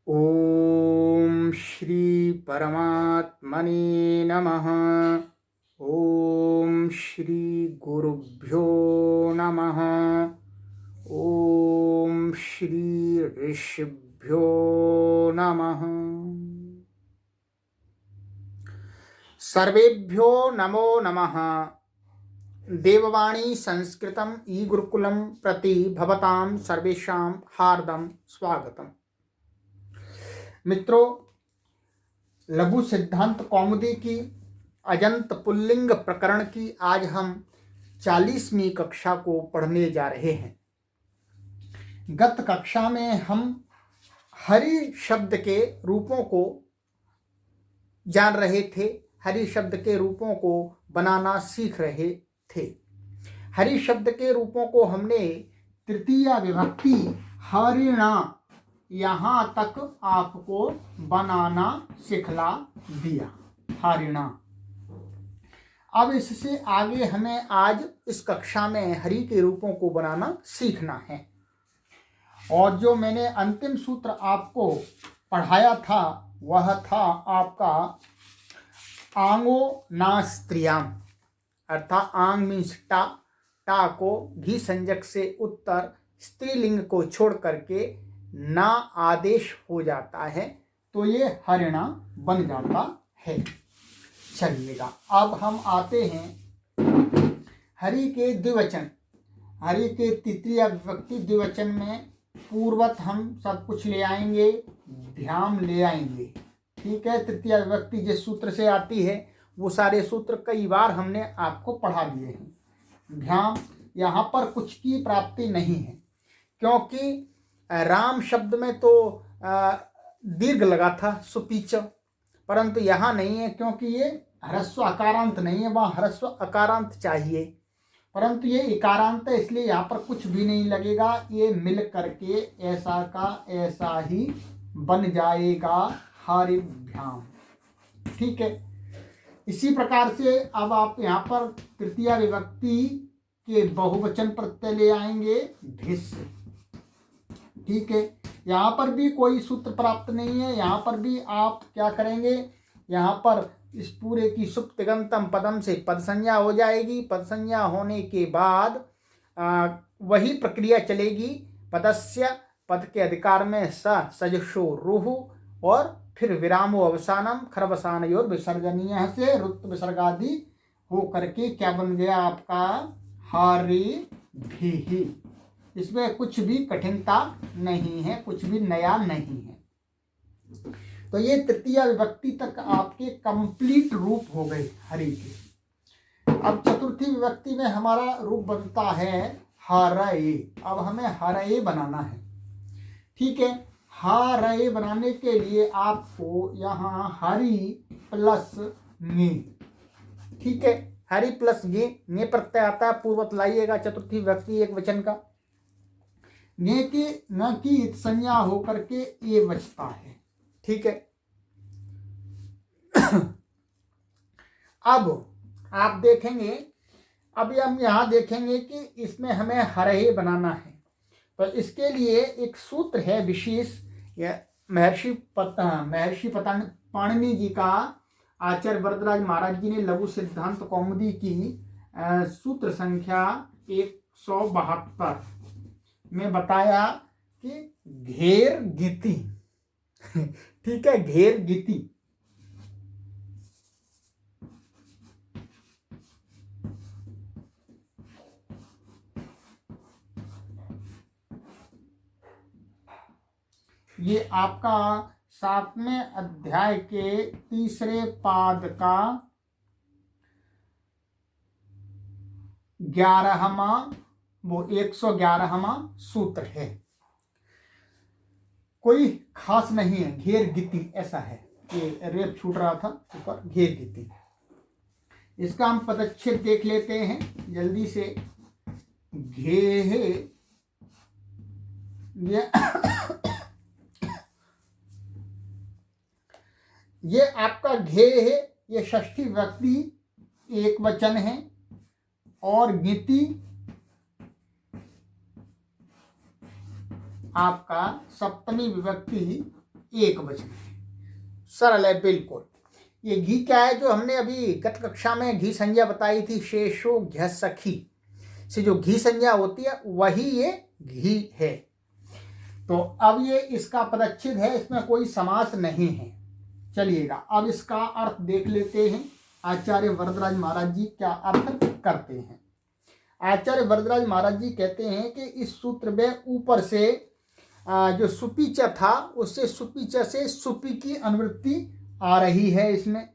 ओम श्री परमात्मने नमः। ओम श्री गुरुभ्यो नमः। ओम श्री ऋषिभ्यो नमः। सर्वेभ्यो नमो नमः। देववाणी संस्कृतम ई गुरुकुलम प्रति भवतां सर्वेषां हार्दं स्वागतम्। मित्रों, लघु सिद्धांत कौमुदी की अजंत पुल्लिंग प्रकरण की आज हम 40वीं कक्षा को पढ़ने जा रहे हैं। गत कक्षा में हम हरि शब्द के रूपों को जान रहे थे, हरि शब्द के रूपों को बनाना सीख रहे थे। हरि शब्द के रूपों को हमने तृतीया विभक्ति हरिणा यहाँ तक आपको बनाना सिखला दिया, हरिणा। अब इससे आगे हमें आज इस कक्षा में हरि के रूपों को बनाना सीखना है। और जो मैंने अंतिम सूत्र आपको पढ़ाया था वह था आपका आंगो ना स्त्रियाम, अर्थात आंग मीन्स टा, टा को घी संजक से उत्तर स्त्रीलिंग को छोड़ करके ना आदेश हो जाता है तो ये हरिणा बन जाता है। चलिएगा, अब हम आते हैं हरि के द्विवचन। हरि के तृतीया विभक्ति द्विवचन में पूर्वत हम सब कुछ ले आएंगे, भ्याम ले आएंगे। ठीक है, तृतीया विभक्ति जिस सूत्र से आती है वो सारे सूत्र कई बार हमने आपको पढ़ा दिए हैं। भ्याम यहाँ पर कुछ की प्राप्ति नहीं है, क्योंकि राम शब्द में तो दीर्घ लगा था सुपीच, परंतु यहाँ नहीं है, क्योंकि ये ह्रस्व अकारांत नहीं है, वहाँ ह्रस्व अकारांत चाहिए, परंतु ये इकारांत है, इसलिए यहाँ पर कुछ भी नहीं लगेगा। ये मिल करके ऐसा का ऐसा ही बन जाएगा, हरिभ्याम। ठीक है, इसी प्रकार से अब आप यहाँ पर तृतीया विभक्ति के बहुवचन प्रत्यय ले आएंगे, भिष। ठीक है, यहाँ पर भी कोई सूत्र प्राप्त नहीं है। यहाँ पर भी आप क्या करेंगे, यहाँ पर इस पूरे की सुप्तिगंतम पदम से पद संज्ञा हो जाएगी। पद संज्ञा होने के बाद वही प्रक्रिया चलेगी। पदस्य, पद के अधिकार में स सजशो रुहु, और फिर विरामो अवसानम खरवसानयोर विसर्जनीय से रुत विसर्गादि हो करके क्या बन गया आपका, हरि भी। इसमें कुछ भी कठिनता नहीं है, कुछ भी नया नहीं है। तो ये तृतीया विभक्ति तक आपके कंप्लीट रूप हो गए हरि के। अब चतुर्थी विभक्ति में हमारा रूप बनता है हरये। अब हमें हरये बनाना है। ठीक है, हरये बनाने के लिए आपको यहाँ हरि प्लस ङे, ठीक है, हरि प्लस ङे प्रत्यय आता है, पूर्वत लाइएगा। चतुर्थी विभक्ति एक वचन का ने की न की संज्ञा होकर के ये बचता है। ठीक है, अब आप देखेंगे, अभी हम यहाँ देखेंगे कि इसमें हमें हरहे बनाना है। तो इसके लिए एक सूत्र है विशेष, महर्षि पाणिनि जी का आचार्य वरदराज महाराज जी ने लघु सिद्धांत कौमुदी की सूत्र संख्या 172 में बताया कि घेर गीति। ठीक है, घेर गीति। ये आपका 7वें अध्याय के तीसरे पाद का 11वां, वो 111वां सूत्र है। कोई खास नहीं है, घेर गीति ऐसा है। ये रेप छूट रहा था ऊपर, घेर गीति। इसका हम पदच्छेद देख लेते हैं जल्दी से। घे ये आपका घे है, ये षष्ठी विभक्ति एक वचन है, और गीति आपका सप्तमी विभक्ति एक वचन है, सरल है बिल्कुल। ये घी क्या है, जो हमने अभी गत कक्षा में घी संज्ञा बताई थी, शेषो घ्य सखी से जो घी संज्ञा होती है वही ये घी है। तो अब ये इसका पदच्छेद है, इसमें कोई समास नहीं है। चलिएगा अब इसका अर्थ देख लेते हैं, आचार्य वरदराज महाराज जी क्या अर्थ करते हैं। आचार्य वरदराज महाराज जी कहते हैं कि इस सूत्र में ऊपर से जो सुपीच था उससे सुपीच से सुपी की अनुवृत्ति आ रही है इसमें,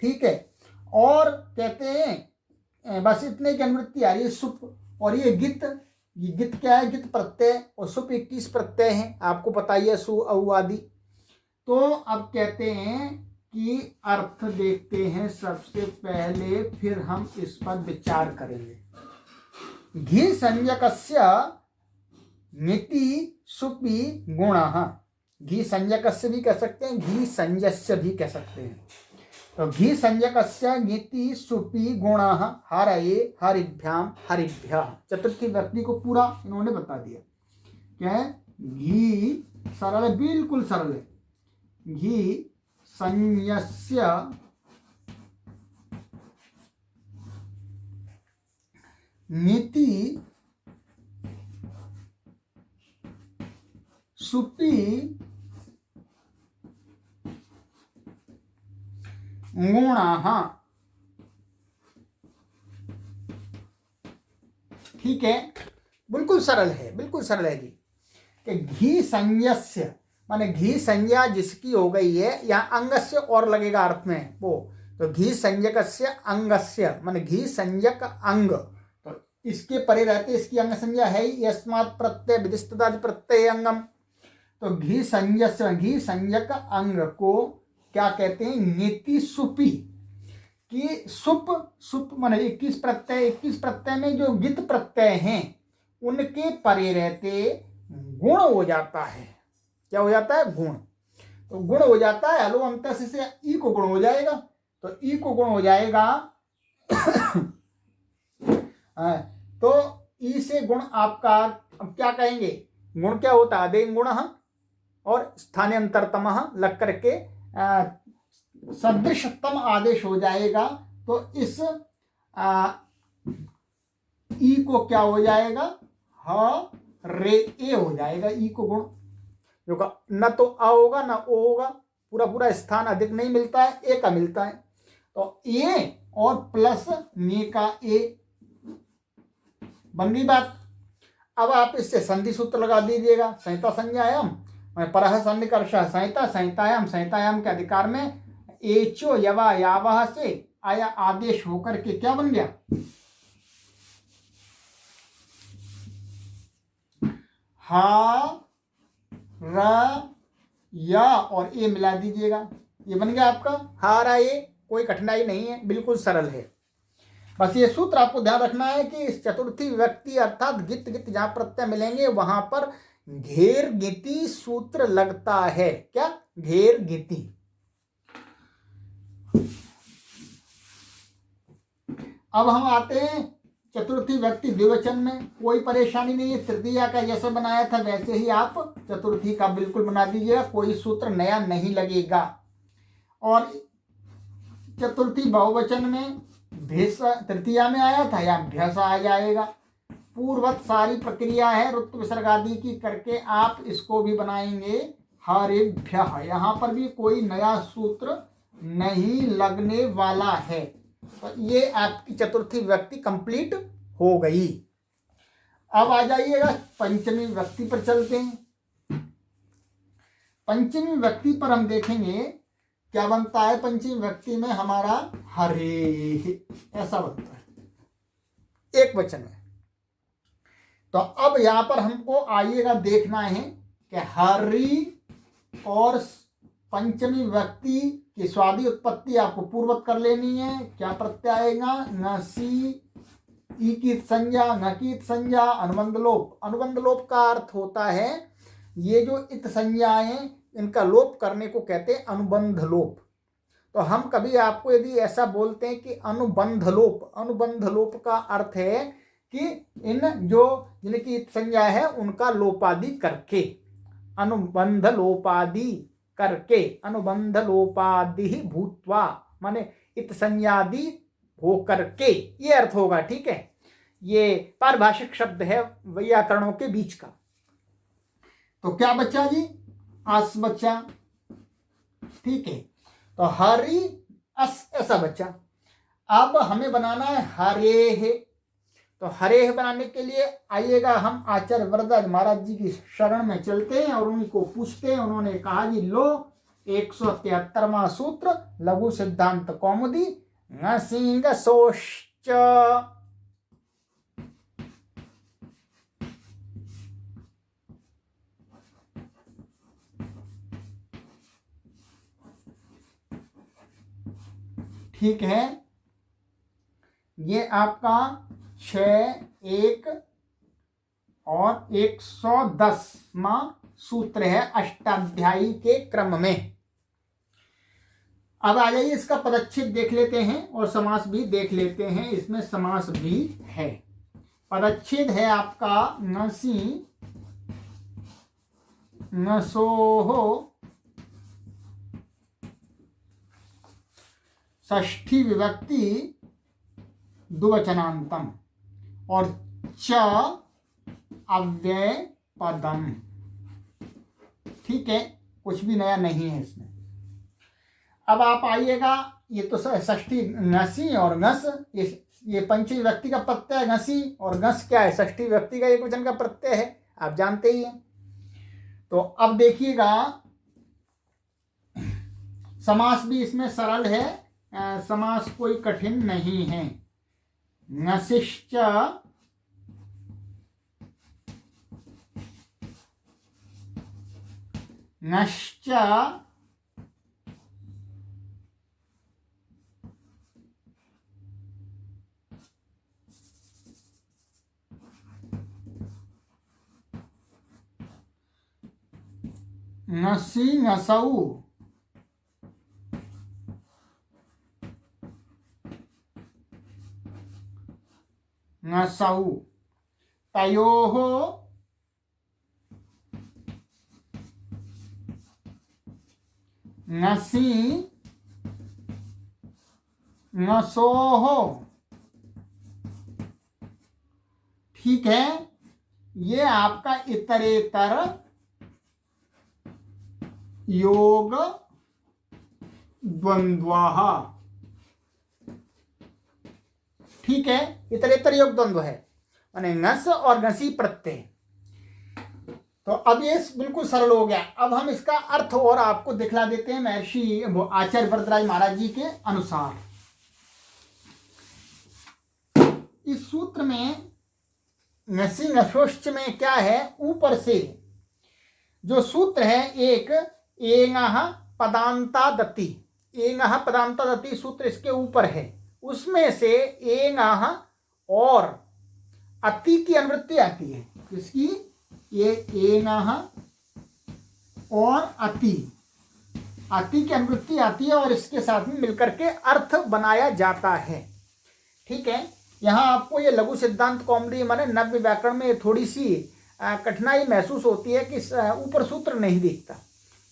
ठीक है। और कहते हैं बस इतने की अनुवृत्ति आ रही है सुप, और ये गित क्या है, गित प्रत्यय, और सुप 21 प्रत्यय है, आपको पता ही है, सु औ आदि। तो अब कहते हैं कि अर्थ देखते हैं सबसे पहले, फिर हम इस पर विचार करेंगे। घी संज्ञकस्य नीति सुपी गुणः, घी संज्ञकस्य भी कह सकते हैं, घी संज्ञस्य भी कह सकते हैं। तो घी संज्ञकस्य नीति सुपी गुणः हरये हरिभ्याम हरिभ्यः, चतुर्थी व्यक्ति को पूरा इन्होंने बता दिया। क्या है, घी सरल है, बिल्कुल सरल है। घी संज्ञस्य नीति सुपी गुणाः, ठीक है, बिल्कुल सरल है, बिल्कुल सरल है जी। कि घी संज्ञस्य माने घी संज्ञा जिसकी हो गई है, यहाँ अंगस्य और लगेगा अर्थ में वो, तो घी संज्ञकस्य अंगस्य माने घी संज्ञक अंग, तो इसके परे रहते इसकी अंग संज्ञा है ही, यस्मात् प्रत्यय विधिष्ठितादि प्रत्यय अंगम। तो घी संज्ञस्य घी संज्ञक अंग को क्या कहते हैं, नीति सुपी, कि सुप माने 21 प्रत्यय, 21 प्रत्यय में जो गित प्रत्यय हैं उनके परे रहते गुण हो जाता है। क्या हो जाता है, गुण। तो गुण हो जाता है, हलो अंत से ई को गुण हो जाएगा, तो ई को गुण हो जाएगा तो ई से गुण आपका, अब क्या कहेंगे, गुण क्या होता है, आदेय गुण और स्थानांतरतम लग करके सदृशतम आदेश हो जाएगा। तो इस ई को क्या हो जाएगा, ह रे ए हो जाएगा, ई को गुण, जो न तो अ होगा न ओ होगा, पूरा पूरा स्थान अधिक नहीं मिलता है, ए का मिलता है। तो ए और प्लस ने का ए बन गई बात। अब आप इससे संधि सूत्र लगा दीजिएगा, संहिता संज्ञायाम परह सन्निकर्ष संहिता, संहितायाम के अधिकार में एचो यवा यावह से आया आदेश होकर के क्या बन गया, हा र या और ए मिला दीजिएगा, ये बन गया आपका हारा ए। कोई कठिनाई नहीं है, बिल्कुल सरल है। बस ये सूत्र आपको ध्यान रखना है कि इस चतुर्थी व्यक्ति अर्थात गित जहां प्रत्यय मिलेंगे वहां पर घेर गिति सूत्र लगता है। क्या, घेर गिति। अब हम आते हैं चतुर्थी व्यक्ति द्विवचन में, कोई परेशानी नहीं है, तृतीया का जैसे बनाया था वैसे ही आप चतुर्थी का बिल्कुल बना दीजिएगा, कोई सूत्र नया नहीं लगेगा। और चतुर्थी बहुवचन में भेष तृतीया में आया था, या भ्यस आ जाएगा। पूर्वत सारी प्रक्रिया है रुत्व विसर्ग आदि की करके आप इसको भी बनाएंगे हरिभ्यः, यहाँ पर भी कोई नया सूत्र नहीं लगने वाला है। तो ये आपकी चतुर्थी व्यक्ति कंप्लीट हो गई। अब आ जाइएगा पंचमी व्यक्ति पर चलते हैं। पंचमी व्यक्ति पर हम देखेंगे क्या बनता है। पंचमी व्यक्ति में हमारा हरे ऐसा बनता है एक वचन में। तो अब यहां पर हमको आइएगा देखना है कि हरि और पंचमी व्यक्ति की स्वादी उत्पत्ति आपको पूर्वत कर लेनी है। क्या प्रत्यय आएगा, नसी, ई की संज्ञा, न की संज्ञा, अनुबंध लोप। अनुबंध लोप का अर्थ होता है ये जो इत संज्ञाएं इनका लोप करने को कहते हैं अनुबंध लोप। तो हम कभी आपको यदि ऐसा बोलते हैं कि अनुबंध लोप, अनुबंध लोप का अर्थ है कि इन जो जिनकी इत संज्ञा है उनका लोपादि करके। अनुबंध लोपादि करके, अनुबंध लोपादि भूत्वा माने इत संज्ञादि हो करके, ये अर्थ होगा। ठीक है, ये पारिभाषिक शब्द है वैयाकरणों के बीच का। तो क्या बच्चा जी? अस बच्चा। ठीक है, तो हरि अस ऐसा बच्चा। अब हमें बनाना है हरे है। तो हरे बनाने के लिए आइएगा हम आचार्य वरदाज महाराज जी की शरण में चलते हैं और उनको पूछते हैं। उन्होंने कहा जी लो 173वां सूत्र लघु सिद्धांत कौमुदी सिंह सोश्च। ठीक है, ये आपका 6, 1 और 110वां सूत्र है अष्टाध्यायी के क्रम में। अब आ जाइए, इसका पदच्छेद देख लेते हैं और समास भी देख लेते हैं। इसमें समास भी है। पदच्छेद है आपका नसी नसोहो षष्ठी विभक्ति द्विवचनांतम और च अव्यय पदम। ठीक है, कुछ भी नया नहीं है इसमें। अब आप आइएगा, ये तो षष्ठी नसी और घस, ये पंचमी विभक्ति का प्रत्यय है घसी, और घस क्या है? षष्ठी विभक्ति का एक वचन का प्रत्यय है, आप जानते ही हैं। तो अब देखिएगा, समास भी इसमें सरल है, समास कोई कठिन नहीं है। नशिश्च नश्च नसी नसौ नसौ तयोः नसी नसोः। ठीक है, ये आपका इतरेतर योग द्वंद्वः। ठीक है, इतरेतर योग द्वंद्व है, माने नस और नसी प्रत्यय। तो अब ये बिल्कुल सरल हो गया। अब हम इसका अर्थ और आपको दिखला देते हैं महर्षि आचार्य वरदराज महाराज जी के अनुसार। इस सूत्र में नसी नशोश्च में क्या है? ऊपर से जो सूत्र है एक एंगः पदांतादति, एंगः पदांतादति सूत्र इसके ऊपर है। उसमें से एंगः और अति की अनुवृत्ति आती है। इसकी ये एंगः और अति की अनुवृत्ति आती है और इसके साथ में मिलकर के अर्थ बनाया जाता है। ठीक है, यहाँ आपको ये लघु सिद्धांत कौमुदी माने नव्य व्याकरण में थोड़ी सी कठिनाई महसूस होती है कि ऊपर सूत्र नहीं दिखता,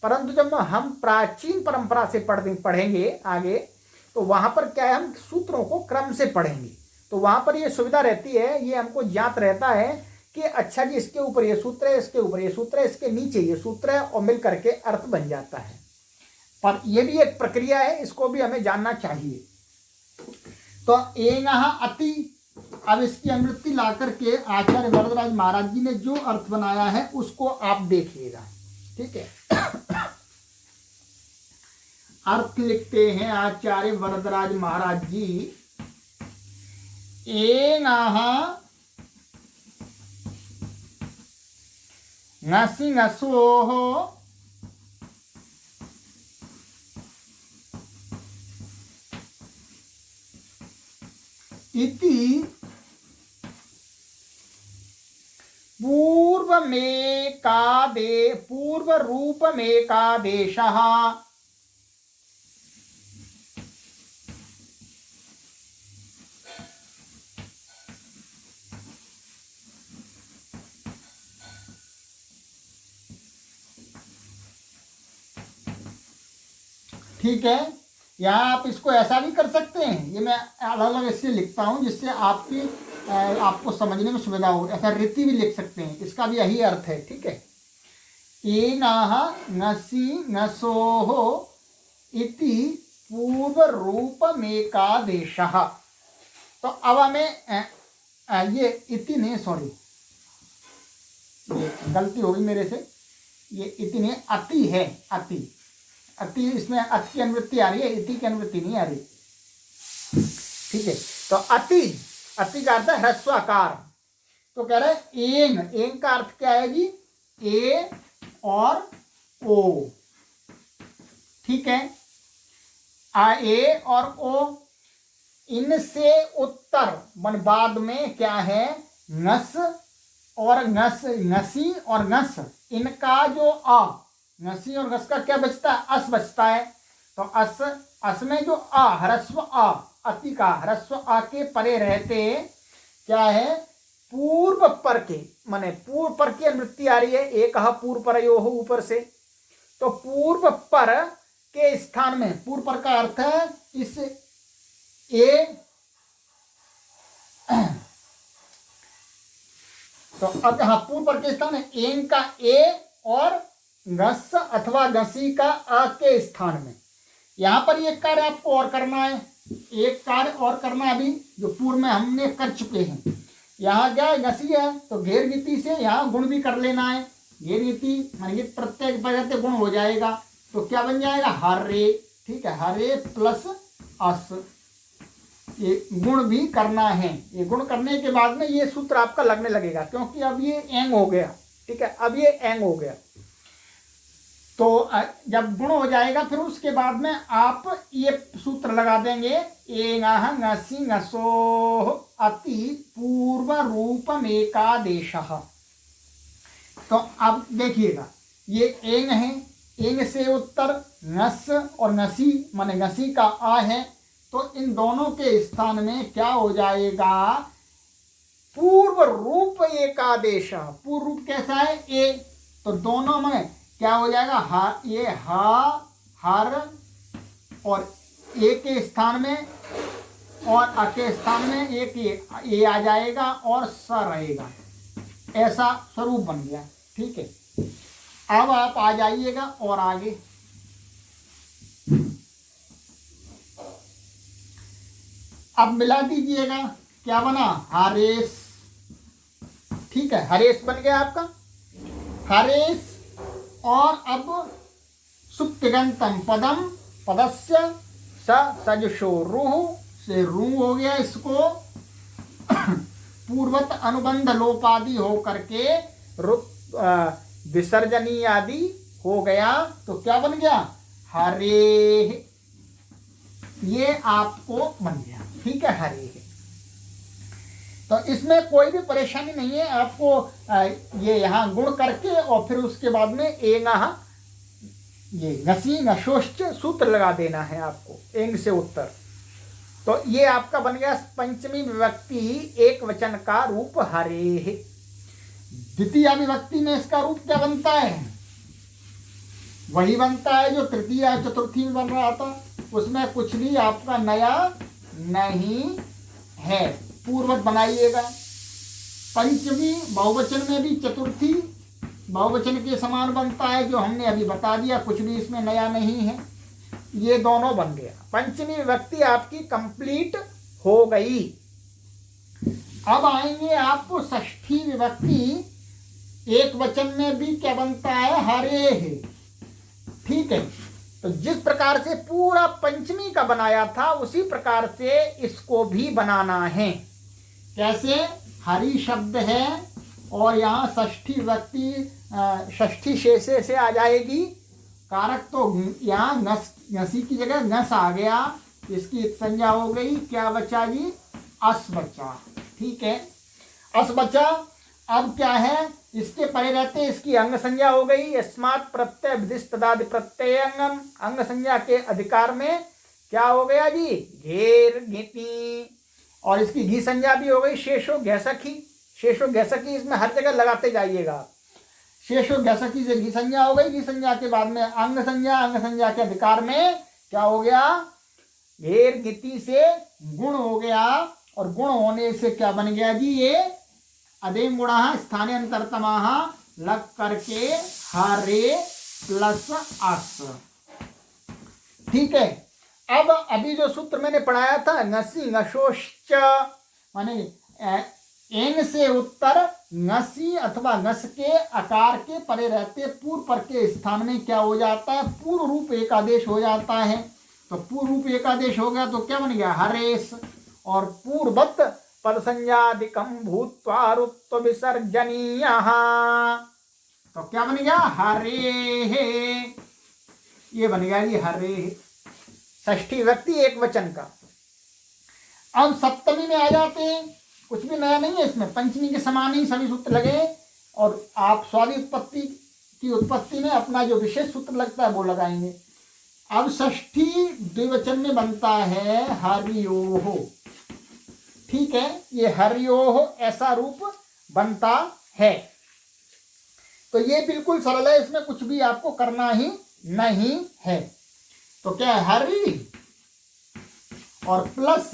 परंतु जब हम प्राचीन परंपरा से पढ़ेंगे आगे, तो वहां पर क्या है, हम सूत्रों को क्रम से पढ़ेंगे, तो वहां पर ये सुविधा रहती है, ये हमको ज्ञात रहता है कि अच्छा जी इसके ऊपर ये सूत्र है, इसके ऊपर ये सूत्र है, इसके नीचे ये सूत्र है, और मिल करके अर्थ बन जाता है। पर यह भी एक प्रक्रिया है, इसको भी हमें जानना चाहिए। तो एंगः अति, अब इसकी अनुवृत्ति ला करके आचार्य वरदराज महाराज जी ने जो अर्थ बनाया है उसको आप देखिएगा। ठीक है, अर्थ लिखते हैं आचार्य वरदराज महाराज जी। एंगः नसि नसोः इति पूर्वरूपमेकादेशः ठीक है। यहाँ आप इसको ऐसा भी कर सकते हैं, ये मैं अलग अलग इससे लिखता हूँ जिससे आपको समझने में सुविधा हो। ऐसा रीति भी लिख सकते हैं, इसका भी यही अर्थ है। ठीक है। एनाह नसी नसोहो इति पूर्व रूपमेकादेशः। तो अब हमें ये इति नहीं, सॉरी ये गलती होगी मेरे से, ये इति नहीं अति है, अति अति, इसमें अति की अनुवृत्ति आ रही है, इति की अनुवृत्ति नहीं आ रही। ठीक है। तो अति, अति का अर्थ है ह्रस्वाकार। तो कह रहे हैं एंग, एंग का अर्थ क्या है जी, ए और ओ। ठीक है। ए और ओ, इनसे उत्तर मन बाद में क्या है, नस और नस, नसी और नस, इनका जो अ, नसी और नस का क्या बचता है, अस बचता है। तो अस में जो अ, ह्रस्व अ, अति का ह्रस्व अ के परे रहते क्या है, पूर्व पर के, माने पूर्व पर की अनुवृत्ति आ रही है, एक पूर्व पर यो हो ऊपर से। तो पूर्व पर के स्थान में, पूर्व पर का अर्थ है इस ए, तो अब यहाँ पूर्व पर के स्थान है एंग का ए और गस अथवा गसी का अ के स्थान में। यहाँ पर एक कार्य आपको और करना है, एक कार्य और करना अभी जो पूर्व में हमने कर चुके हैं। यहाँ क्या है, गसी है, तो घेर गीति से यहाँ गुण भी कर लेना है। घेर गीति माने प्रत्येक पद गुण हो जाएगा, तो क्या बन जाएगा, हरे। ठीक है, हरे प्लस अस, ये गुण भी करना है। ये गुण करने के बाद में ये सूत्र आपका लगने लगेगा, क्योंकि अब ये एंग हो गया। ठीक है, अब ये एंग हो गया। तो जब गुण हो जाएगा फिर उसके बाद में आप ये सूत्र लगा देंगे, एंगाह ngसी ngसो अति पूर्व रूपम एकादेशः। तो अब देखिएगा, ये एंग है, एंग से उत्तर नस और नसी माने नसी का आ है, तो इन दोनों के स्थान में क्या हो जाएगा, पूर्व रूप एकादेश। पूर्व रूप कैसा है, ए, तो दोनों में क्या हो जाएगा, हा, ये हा हर और ए के स्थान में और अ के स्थान में एक ए आ जाएगा और स रहेगा, ऐसा स्वरूप बन गया। ठीक है। अब आप आ जाइएगा और आगे, अब मिला दीजिएगा, क्या बना, हरेश। ठीक है, हरेश बन गया आपका, हरेश। और अब सुप्तिगंतम पदम, पदस्य सजशो रूह से रू हो गया, इसको पूर्वत अनुबंध लोपादि हो करके विसर्जनी आदि हो गया, तो क्या बन गया, हरे। ये आपको बन गया। ठीक है, हरे। तो इसमें कोई भी परेशानी नहीं है आपको, ये यहाँ गुण करके और फिर उसके बाद में एंगाह, ये ngसी ngशोश्च सूत्र लगा देना है आपको, एंग से उत्तर। तो ये आपका बन गया पंचमी विभक्ति एक वचन का रूप हरे। द्वितीय विभक्ति में इसका रूप क्या बनता है, वही बनता है जो तृतीय चतुर्थी में बन रहा था, उसमें कुछ भी आपका नया नहीं है। पूर्वत बनाइएगा। पंचमी बहुवचन में भी चतुर्थी बहुवचन के समान बनता है, जो हमने अभी बता दिया, कुछ भी इसमें नया नहीं है। ये दोनों बन गया, पंचमी विभक्ति आपकी कंप्लीट हो गई। अब आएंगे आपको षष्ठी विभक्ति, एक वचन में भी क्या बनता है, हरे है। ठीक है, तो जिस प्रकार से पूरा पंचमी का बनाया था उसी प्रकार से इसको भी बनाना है। कैसे, हरि शब्द है और यहाँ षष्ठी विभक्ति षष्ठी शेषे से आ जाएगी, कारक तो यहाँ ngसी की जगह नस आ गया, इसकी संज्ञा हो गई, क्या बचा जी, अस बचा। ठीक है, अस बचा। अब क्या है, इसके परे रहते इसकी अंग संज्ञा हो गई, अस्मात् प्रत्यय विधिस्तदादि प्रत्यय अंगम, अंग संज्ञा के अधिकार में क्या हो गया जी, घेर घिति, और इसकी घी संज्ञा भी हो गई, शेषो घैसखी। शेषो घैसखी इसमें हर जगह लगाते जाइएगा। शेषो घैसखी से घी संज्ञा हो गई, घी संज्ञा के बाद में अंग संज्ञा, अंग संज्ञा के अधिकार में क्या हो गया, घेर गिति से गुण हो गया, और गुण होने से क्या बन गया जी, ये अदेम गुण स्थाने अंतरतमाह लग करके हरे प्लस अस। ठीक है। अब अभी जो सूत्र मैंने पढ़ाया था, ngसी ngशोश्च, माने एंग से उत्तर ngसी अथवा ngस के आकार के परे रहते पूर्व पर के स्थान में क्या हो जाता है, पूर्व रूप एकादेश हो जाता है। तो पूर्व रूप एकादेश हो गया तो क्या बन गया, हरेश, और पूर्ववत पद संज्ञादिकम भूत्वा रुत्व विसर्जनीय, तो क्या बन गया, हरे, ये बन गया जी हरे, षष्ठी व्यक्ति एक वचन का। अब सप्तमी में आ जाते हैं, कुछ भी नया नहीं है इसमें, पंचमी के समान ही सभी सूत्र लगे, और आप स्वादि उत्पत्ति की उत्पत्ति में अपना जो विशेष सूत्र लगता है वो लगाएंगे। अब षष्ठी द्विवचन में बनता है हरियोह। ठीक है, ये हरियोह ऐसा रूप बनता है। तो ये बिल्कुल सरल है, इसमें कुछ भी आपको करना ही नहीं है। तो क्या है, हरि और प्लस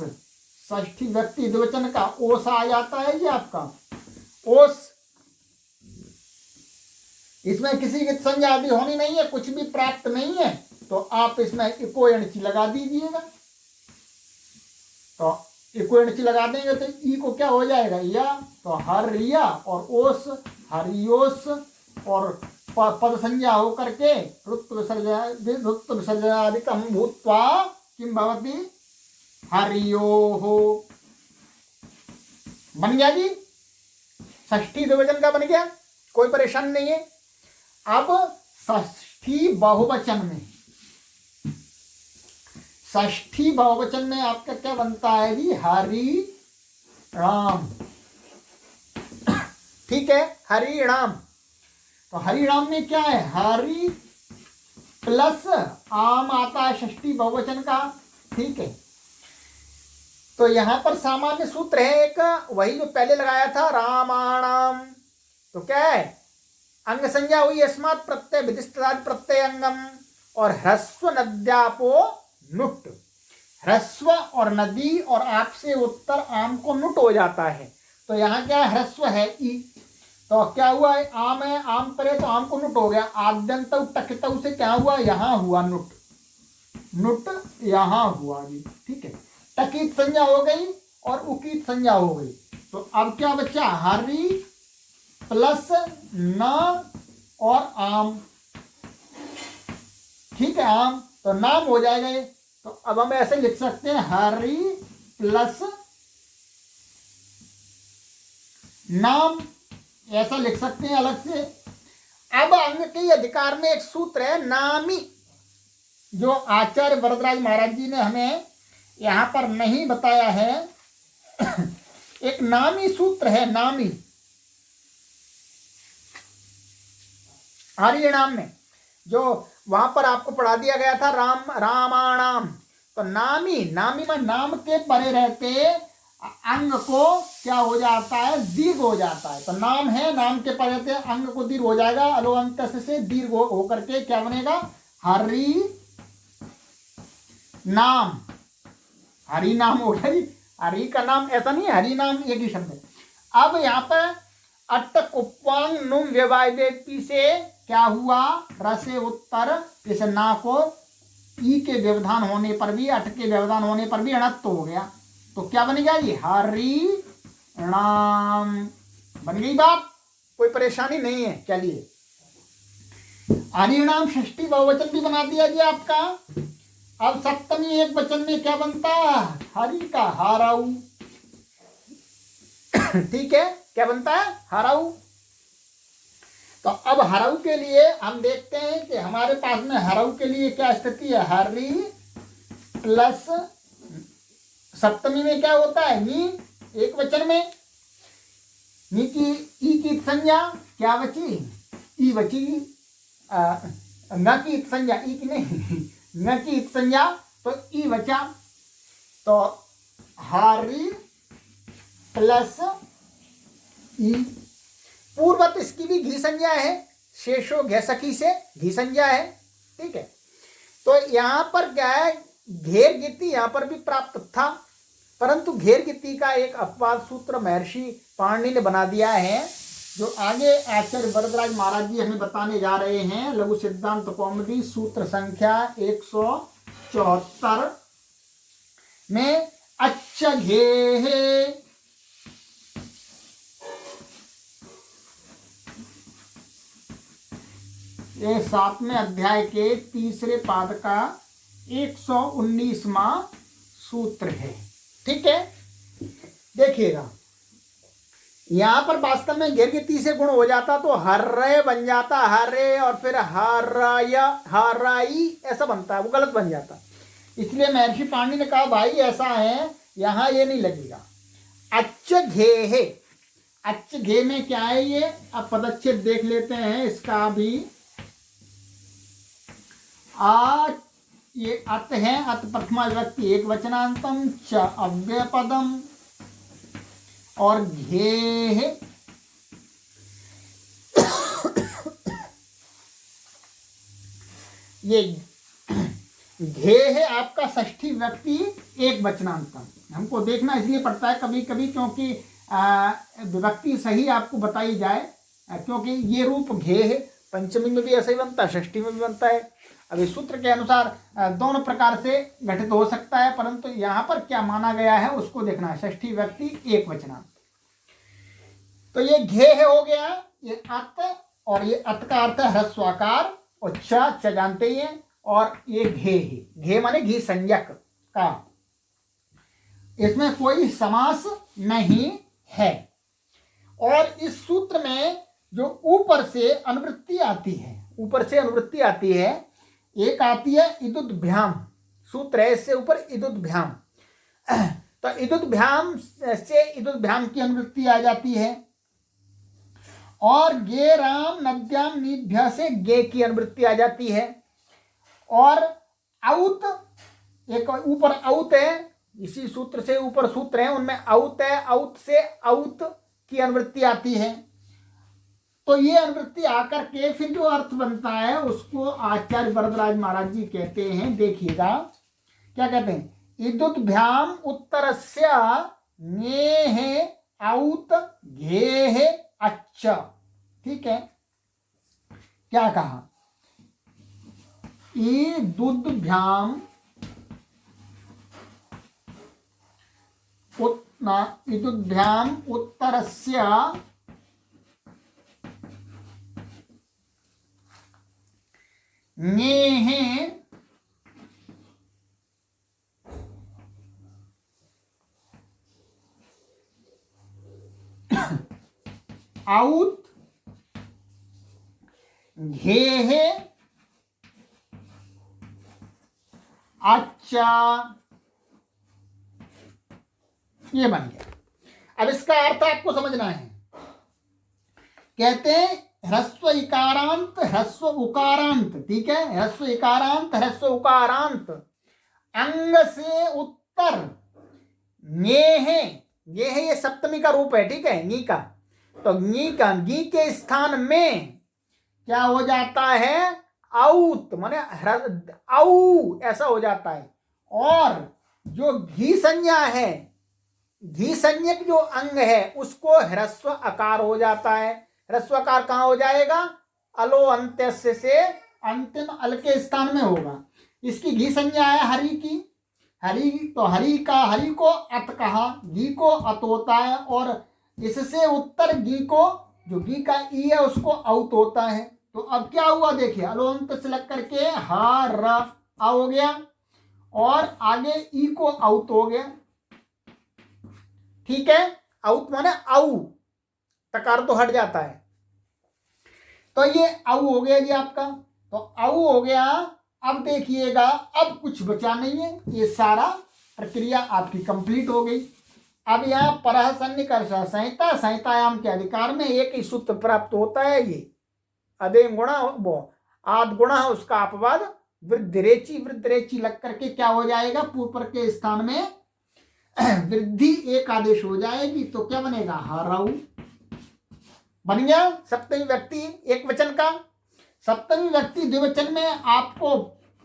षष्ठी व्यक्ति द्विवचन का ओस आ जाता है ये आपका ओस। इसमें किसी की संज्ञा आदि होनी नहीं है, कुछ भी प्राप्त नहीं है, तो आप इसमें इको एणची लगा दीजिएगा। तो इको एणची लगा देंगे तो ई को क्या हो जाएगा, या, तो हरिया और ओस हरियोस, और पद संज्ञा होकर के रुत्व विसर्जनादिकम भूत्वा किम भवति, हरियोः, बन गया जी, षष्ठी द्विवचन का बन गया, कोई परेशानी नहीं है। अब षष्ठी बहुवचन में, षष्ठी बहुवचन में आपका क्या बनता है जी, हरि राम। ठीक है, हरि राम। तो हरि राम में क्या है, हरि प्लस आम आता है षष्ठी बहुवचन का। ठीक है, तो यहां पर सामान्य सूत्र है एक, वही जो पहले लगाया था, रामाणाम। तो क्या है, अंग संज्ञा हुई अस्मात् प्रत्यय विधिष्ठादि प्रत्यय अंगम, और ह्रस्व नद्यापो नुट, ह्रस्व और नदी और आप से उत्तर आम को नुट हो जाता है। तो यहाँ क्या है, ह्रस्व है ई, तो क्या हुआ है, आम है, आम पर है तो आम को नुट हो गया, आद्यंत टकित से क्या हुआ, यहाँ हुआ नुट, नुट यहाँ हुआ जी। ठीक है, टकित संज्ञा हो गई और उकित संज्ञा हो गई। तो अब क्या बच्चा, हरि प्लस न और आम। ठीक है, आम तो नाम हो जाएगा ये। तो अब हम ऐसे लिख सकते हैं, हरि प्लस नाम, ऐसा लिख सकते हैं अलग से। अब अंग के अधिकार में एक सूत्र है नामी, जो आचार्य वरदराज महाराज जी ने हमें यहां पर नहीं बताया है। एक नामी सूत्र है, नामी, आर्य नाम में, जो वहां पर आपको पढ़ा दिया गया था, राम रामाणाम। तो नामी, नामी में नाम के परे रहते अंग को क्या हो जाता है, दीर्घ हो जाता है। तो नाम है, नाम के परे रहते अंग को दीर्घ हो जाएगा, अलोअंत से दीर्घ होकर के क्या बनेगा, हरि नाम, हरि नाम हो गया। हरि का नाम ऐसा नहीं है, हरि नाम एक ही शब्द है। अब यहाँ पर अट्ट कुप्वांग नुम व्यवायदेपी से क्या हुआ, रसे उत्तर, इस ना को ई के व्यवधान होने पर भी, अट के व्यवधान होने पर भी अणत्व हो गया। तो क्या बन गया ये, हरि नाम, बन गई बात, कोई परेशानी नहीं है। चलिए, हरि नाम षष्ठी बहुवचन भी बना दिया जी आपका। अब सप्तमी एक वचन में क्या बनता है, हरि का हराऊ। ठीक है, क्या बनता है, हराऊ। तो अब हराऊ के लिए हम देखते हैं कि हमारे पास में हराऊ के लिए क्या स्थिति है, हरि प्लस सप्तमी में क्या होता है, नी, एक वचन में नी की ई की संज्ञा क्या बची, ई बची, न की संज्ञा, ई की नहीं, न की संज्ञा, तो ई बचा। तो हरि प्लस ई, पूर्वत इसकी भी घी संज्ञा है, शेषो घैसकी से घी संज्ञा है। ठीक है, तो यहाँ पर क्या है, घेर गिति यहाँ पर भी प्राप्त था, परंतु घेर गिति का एक अपवाद सूत्र महर्षि पाणिनि ने बना दिया है, जो आगे आचार्य वरदराज महाराज जी हमें बताने जा रहे हैं। लघु सिद्धांत कौमुदी सूत्र संख्या 174 में अच्छ घेहे, ये 7वें अध्याय के तीसरे पाद का 119वां सूत्र है। ठीक है, देखिएगा यहां पर वास्तव में घेर गिति से गुण हो जाता तो हर्रे बन जाता, हरे और फिर हराया हराई ऐसा बनता है, वो गलत बन जाता। इसलिए महर्षि पाणिनि ने कहा भाई ऐसा है, यहां ये नहीं लगेगा। अच्छ घे है, अच्छ घे में क्या है ये, अब पदच्छेद देख लेते हैं इसका भी। ये अत है, अत प्रथमा विभक्ति एक वचनांतम, च अव्यय पदम और घे है ये घे है आपका षष्ठी विभक्ति एक वचनांतम। हमको देखना इसलिए पड़ता है कभी कभी, क्योंकि विभक्ति सही आपको बताई जाए, क्योंकि ये रूप घे है, पंचमी में भी ऐसा ही बनता है, षष्ठी में भी बनता है। अब इस सूत्र के अनुसार दोनों प्रकार से घटित हो सकता है, परंतु यहाँ पर क्या माना गया है उसको देखना है, षष्ठी व्यक्ति एक वचनांत। तो ये घे है हो गया, ये अत, और ये अत का अर्थ है ह्रस्वाकार, और च जानते ही हैं, और ये घे है, घे माने घी संज्ञक का, इसमें कोई समास नहीं है। और इस सूत्र में जो ऊपर से अनुवृत्ति आती है, ऊपर से अनुवृत्ति आती है, एक आती है इदुद्भ्याम, सूत्र है इससे ऊपर इदुद्भ्याम, तो इदुद्भ्याम से इदुद्भ्याम की अनुवृत्ति आ जाती है, और गे राम नद्याम नीभ्य से गे की अनुवृत्ति आ जाती है, और औत, एक ऊपर औत है, इसी सूत्र से ऊपर सूत्र है उनमें औत है, औत से औत की अनुवृत्ति आती है। तो ये अनुवृत्ति आकर के फिर जो अर्थ बनता है उसको आचार्य वरदराज महाराज जी कहते हैं, देखिएगा क्या कहते हैं, इदुद्भ्याम उत्तरस्य ङेहे औत घेहे अच्छ। ठीक है, क्या कहा, इदुद्भ्याम इदुद्भ्याम उत्तरस्य ङेहे औत घेहे अच्छा, ये बन गया। अब इसका अर्थ आपको समझना है, कहते हैं ह्रस्व इकारांत ह्रस्व उकारांत, ठीक है, ह्रस्व इकारांत ह्रस्व उकारांत अंग से उत्तर ङेहे, ये सप्तमी का रूप है, ठीक है, नी का, तो नी का गी के स्थान में क्या हो जाता है, औत माने औ ऐसा हो जाता है। और जो घी संज्ञा है, घी संज्ञक जो अंग है उसको ह्रस्व आकार हो जाता है। ह्रस्व आकार कहाँ हो जाएगा, अलो अंत्यस्य से अंतिम अल के स्थान में होगा। इसकी घी संज्ञा है हरि की, हरि, तो हरि का, हरि को अत कहा, घी को अत होता है, और इससे उत्तर घी को, जो घी का ई है उसको औत होता है। तो अब क्या हुआ देखिए, अलोंत से लग करके हा र आ हो गया, और आगे ई को औत हो गया। ठीक है, औत माने औ, तकार तो हट जाता है, तो ये औ हो गया जी आपका, तो औ हो गया। अब देखिएगा, अब कुछ बचा नहीं है, ये सारा प्रक्रिया आपकी कंप्लीट हो गई। अब यहाँ परह सन्निकर्ष संहिता, संहितायाम के अधिकार में एक ही सूत्र प्राप्त होता है, ये अदेम गुणा वो आद गुणा, उसका अपवाद वृद्धिरेची, वृद्धिरेची लग करके क्या हो जाएगा, पूर्व के स्थान में वृद्धि एक आदेश हो जाएगी, तो क्या बनेगा, हरऊ बन गया। सप्तमी व्यक्ति एक वचन का, सप्तमी व्यक्ति द्विवचन में आपको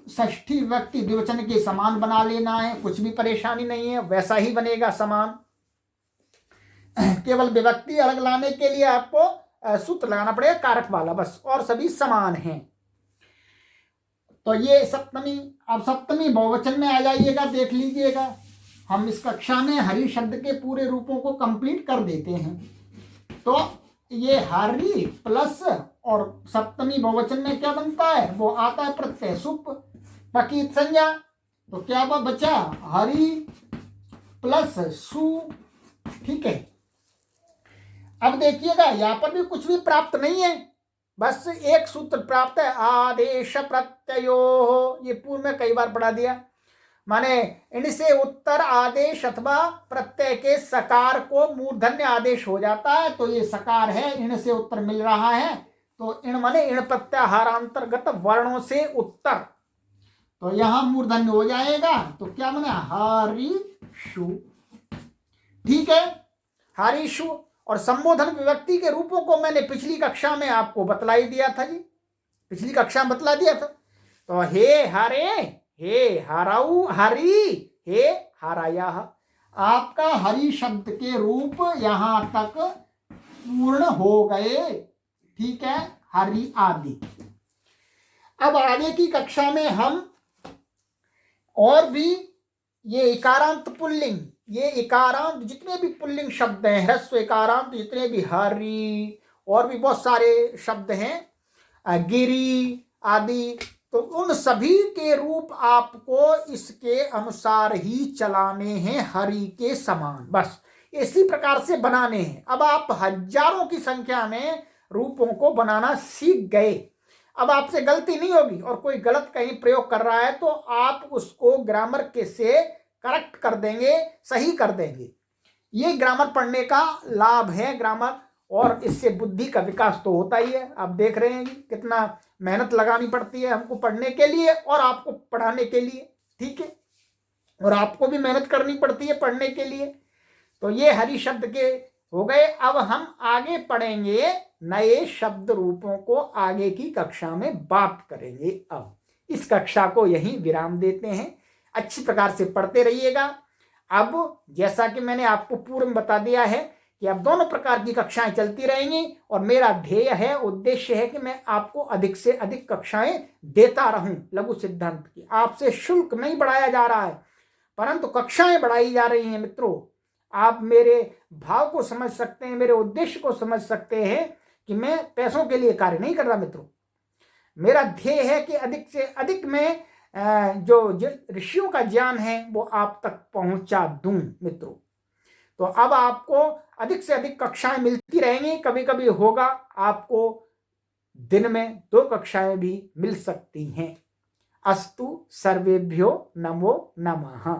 षष्ठी विभक्ति द्विवचन के समान बना लेना है, कुछ भी परेशानी नहीं है, वैसा ही बनेगा समान। केवल विभक्ति अलग लाने के लिए आपको सूत्र लगाना पड़ेगा कारक वाला, बस, और सभी समान हैं। तो ये सप्तमी। अब सप्तमी बहुवचन में आ जाइएगा, देख लीजिएगा। हम इस कक्षा में हरि शब्द के पूरे रूपों को कंप्लीट कर देते हैं। तो ये हरि प्लस और सप्तमी बहुवचन में क्या बनता है, वो आता है प्रत्यय सुप, पकी संज्ञा। तो क्या बचा, हरि प्लस सु। ठीक है, अब देखिएगा यहां पर भी कुछ भी प्राप्त नहीं है, बस एक सूत्र प्राप्त है, आदेश प्रत्ययो। ये पूर्व में कई बार पढ़ा दिया, माने इनसे उत्तर आदेश अथवा प्रत्यय के सकार को मूर्धन्य आदेश हो जाता है। तो ये सकार है, इण से उत्तर मिल रहा है, तो इण माने इण प्रत्याहारांतर्गत वर्णों से उत्तर, तो यहां मूर्धन्य हो जाएगा। तो क्या बने, हरिषु। ठीक है, हरिषु। और संबोधन विभक्ति के रूपों को मैंने पिछली कक्षा में आपको बतला ही दिया था जी, पिछली कक्षा में बतला दिया था। तो हे हरे, हे हराऊ, हरि, हे हराया। आपका हरि शब्द के रूप यहां तक पूर्ण हो गए। ठीक है, हरि आदि। अब आगे की कक्षा में हम और भी ये इकारांत पुल्लिंग, ये इकारांत जितने भी पुल्लिंग शब्द हैं, ह्रस्व इकारांत जितने भी, हरि और भी बहुत सारे शब्द हैं, गिरी आदि, तो उन सभी के रूप आपको इसके अनुसार ही चलाने हैं, हरि के समान, बस इसी प्रकार से बनाने हैं। अब आप हजारों की संख्या में रूपों को बनाना सीख गए। अब आपसे गलती नहीं होगी, और कोई गलत कहीं प्रयोग कर रहा है तो आप उसको ग्रामर के से करेक्ट कर देंगे, सही कर देंगे। ये ग्रामर पढ़ने का लाभ है, ग्रामर, और इससे बुद्धि का विकास तो होता ही है। आप देख रहे हैं कितना मेहनत लगानी पड़ती है हमको पढ़ने के लिए और आपको पढ़ाने के लिए। ठीक है, और आपको भी मेहनत करनी पड़ती है पढ़ने के लिए। तो ये हरि शब्द के हो गए। अब हम आगे पढ़ेंगे, नए शब्द रूपों को आगे की कक्षा में बात करेंगे। अब इस कक्षा को यहीं विराम देते हैं, अच्छी प्रकार से पढ़ते रहिएगा। अब जैसा कि मैंने आपको पूर्व में बता दिया है कि अब दोनों प्रकार की कक्षाएं चलती रहेंगी, और मेरा ध्येय है, उद्देश्य है कि मैं आपको अधिक से अधिक कक्षाएं देता रहूं लघु सिद्धांत की। आपसे शुल्क नहीं बढ़ाया जा रहा है, परंतु कक्षाएं बढ़ाई जा रही हैं। मित्रों, आप मेरे भाव को समझ सकते हैं, मेरे उद्देश्य को समझ सकते हैं कि मैं पैसों के लिए कार्य नहीं कर रहा। मित्रों, मेरा ध्येय है कि अधिक से अधिक मैं जो ऋषियों का ज्ञान है वो आप तक पहुंचा दूं। मित्रों, तो अब आपको अधिक से अधिक कक्षाएं मिलती रहेंगी। कभी कभी होगा आपको दिन में 2 कक्षाएं भी मिल सकती हैं। अस्तु सर्वेभ्यो नमो नमः।